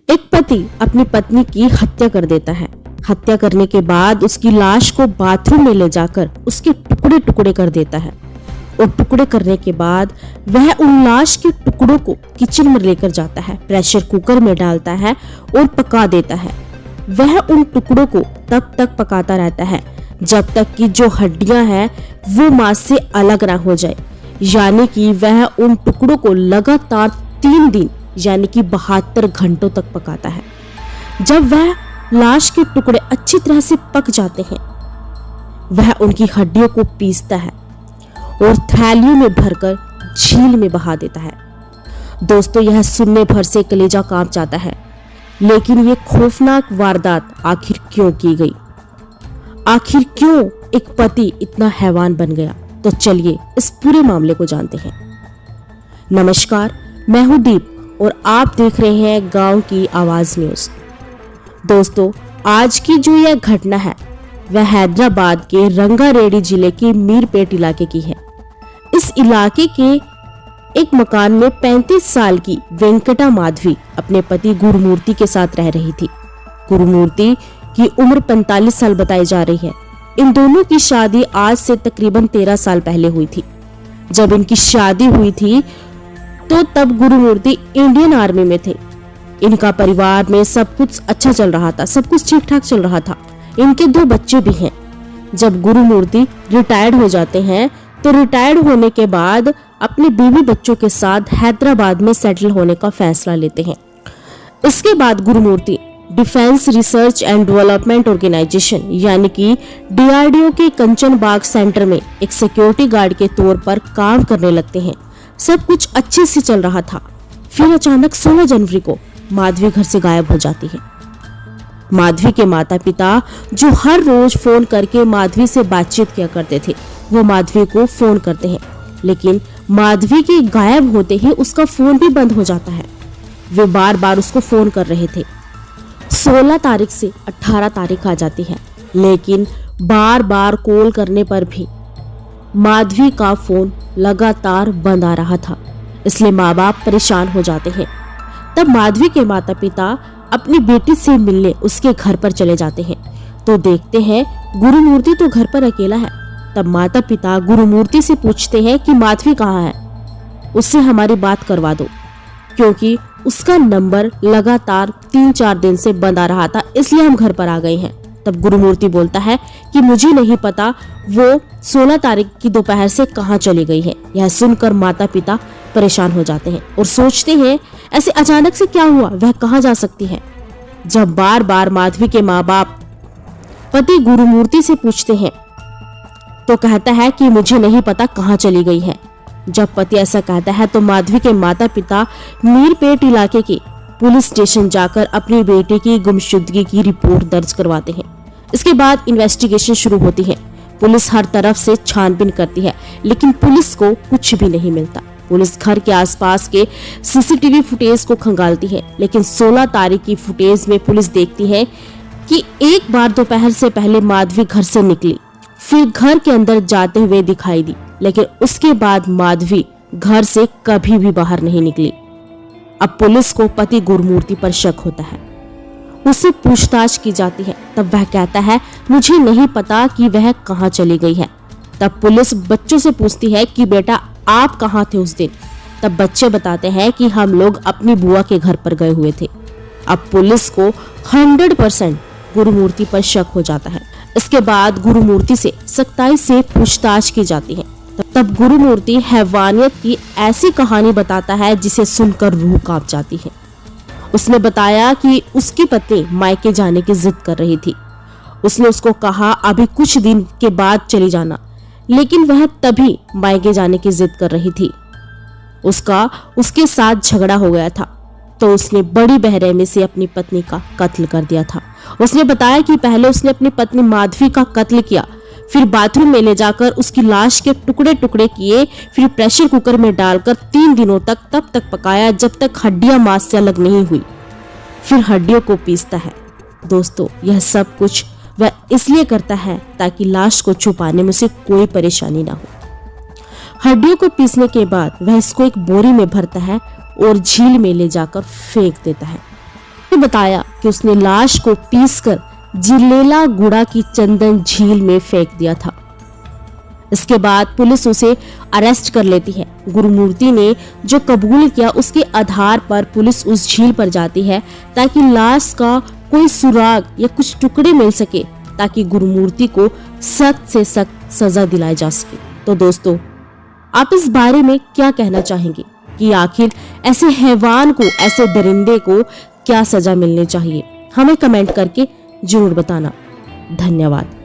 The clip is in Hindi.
एक पति अपनी पत्नी की हत्या कर देता है। हत्या करने के बाद उसकी लाश को बाथरूम में ले जाकर उसके टुकड़े टुकड़े कर देता है और टुकड़े करने के बाद वह उन लाश के टुकड़ों को किचन में लेकर जाता है, प्रेशर कुकर में डालता है और पका देता है। वह उन टुकड़ों को तब तक पकाता रहता है जब तक कि जो हड्डियां हैं वो मांस से अलग ना हो जाए, यानी कि वह उन टुकड़ों को लगातार 3 दिन यानी कि 72 घंटों तक पकाता है। जब वह लाश के टुकड़े अच्छी तरह से पक जाते हैं, वह उनकी हड्डियों को पीसता है और थैलियों में भरकर झील में बहा देता है। दोस्तों, यह सुनने भर से कलेजा कांप जाता है, लेकिन ये खौफनाक वारदात आखिर क्यों की गई? आखिर क्यों एक पति इतना हैवान बन गया? तो चलिए इस पूरे मामले को जानते हैं। नमस्कार, मैं हूं दीप और आप देख रहे हैं गांव की आवाज न्यूज। दोस्तों, आज की जो यह घटना है वह हैदराबाद के रंगारेड्डी जिले के मीरपेट इलाके की है। इस इलाके के एक मकान में 35 साल की वेंकटा माधवी अपने पति गुरुमूर्ति के साथ रह रही थी। गुरुमूर्ति की उम्र 45 साल बताई जा रही है। इन दोनों की शादी आज से तकरीबन 13 साल पहले हुई थी। जब इनकी शादी हुई थी तो तब गुरुमूर्ति इंडियन आर्मी में थे। इनका परिवार में सब कुछ अच्छा चल रहा था, सब कुछ ठीक ठाक चल रहा था। इनके 2 बच्चे भी हैं। जब गुरुमूर्ति रिटायर्ड हो जाते हैं तो रिटायर्ड होने के बाद अपने बीवी बच्चों के साथ हैदराबाद में सेटल होने का फैसला लेते हैं। इसके बाद Gurumurthy defence research and development organisation यानी कि DRDO के कंचन बाग सेंटर में एक सिक्योरिटी गार्ड के तौर पर काम करने लगते हैं। सब कुछ अच्छे से चल रहा था। फिर अचानक 16 जनवरी को माधवी घर से गायब हो जाती है। माधवी के माता पिता, जो हर रोज फोन करके माधवी से बातचीत किया करते थे, वो माधवी को फोन करते हैं, लेकिन माधवी के गायब होते ही उसका फोन भी बंद हो जाता है। वे बार बार उसको फोन कर रहे थे। 16 तारीख से 18 तारीख आ जाती है, लेकिन बार बार कॉल करने पर भी माधवी का फोन लगातार बंद आ रहा था। इसलिए माँ बाप परेशान हो जाते हैं। तब माधवी के माता पिता अपनी बेटी से मिलने उसके घर पर चले जाते हैं तो देखते हैं गुरुमूर्ति तो घर पर अकेला है। तब माता पिता गुरुमूर्ति से पूछते हैं कि माधवी कहाँ है, उससे हमारी बात करवा दो, क्योंकि उसका नंबर लगातार 3-4 दिन से बंद आ रहा था, इसलिए हम घर पर आ गए हैं। तब गुरुमूर्ति बोलता है कि मुझे नहीं पता वो 16 तारीख की दोपहर से कहाँ चली गई है। यह सुनकर माता पिता परेशान हो जाते हैं और सोचते हैं ऐसे अचानक से क्या हुआ, वह कहाँ जा सकती है। जब बार बार माधवी के माँ बाप पति गुरुमूर्ति से पूछते हैं तो कहता है कि मुझे नहीं पता कहाँ चली गई है। जब पति ऐसा कहता है तो माधवी के माता पिता मीरपेट इलाके के पुलिस स्टेशन जाकर अपनी बेटे की गुमशुदगी की रिपोर्ट दर्ज करवाते हैं। इसके बाद इन्वेस्टिगेशन शुरू होती है। पुलिस हर तरफ से छानबीन करती है, लेकिन पुलिस को कुछ भी नहीं मिलता। पुलिस घर के आसपास के CCTV फुटेज को खंगालती है, लेकिन 16 तारीख की फुटेज में पुलिस देखती है कि एक बार दोपहर से पहले माधवी घर से निकली, फिर घर के अंदर जाते हुए दिखाई दी, लेकिन उसके बाद माधवी घर से कभी भी बाहर नहीं निकली। अब पुलिस को पति गुरुमूर्ति पर शक होता है। उससे पूछताछ की जाती है। तब वह कहता है मुझे नहीं पता कि वह कहाँ चली गई है। तब पुलिस बच्चों से पूछती है कि बेटा आप कहाँ थे उस दिन। तब बच्चे बताते हैं कि हम लोग अपनी बुआ के घर पर गए हुए थे। अब पुलिस को 100% गुरुमूर्ति पर शक हो जाता है। इसके बाद गुरुमूर्ति से सख्ताई से पूछताछ की जाती है। तब गुरुमूर्ति हैवानियत की ऐसी कहानी बताता है जिसे सुनकर रूह कांप जाती है। उसने बताया कि उसकी पत्नी मायके जाने की जिद कर रही थी। उसने उसको कहा अभी कुछ दिन के बाद चली जाना, लेकिन वह तभी मायके जाने की जिद कर रही थी। उसके साथ झगड़ा हो गया था तो उसने बड़ी बेरहमी से अपनी पत्नी का कत्ल कर दिया था। उसने बताया कि पहले उसने अपनी पत्नी माधवी का कत्ल किया, फिर बाथरूम में ले जाकर उसकी लाश के टुकड़े टुकड़े किए, फिर प्रेशर कुकर में डालकर 3 दिनों तक तब तक पकाया जब तक हड्डियां मांस से अलग नहीं हुई। फिर हड्डियों को पीसता है। दोस्तों, यह सब कुछ वह इसलिए करता है ताकि लाश को छुपाने में उसे कोई परेशानी ना हो। हड्डियों को पीसने के बाद वह इसको एक बोरी में भरता है और झील में ले जाकर फेंक देता है। के बताया कि उसने लाश को पीसकर जिलेला गुड़ा की चंदन झील में फेंक दिया था। इसके बाद पुलिस उसे अरेस्ट कर लेती है। गुरुमूर्ति ने जो कबूल किया उसके आधार पर पुलिस उस झील पर जाती है ताकि लाश का कोई सुराग या कुछ टुकड़े मिल सके, ताकि गुरुमूर्ति को सख्त से सख्त सजा दिलाई जा सके। तो दोस्तों, आप इस बारे में क्या कहना चाहेंगे कि आखिर ऐसे हैवान को, ऐसे दरिंदे को क्या सजा मिलनी चाहिए? हमें कमेंट करके जरूर बताना। धन्यवाद।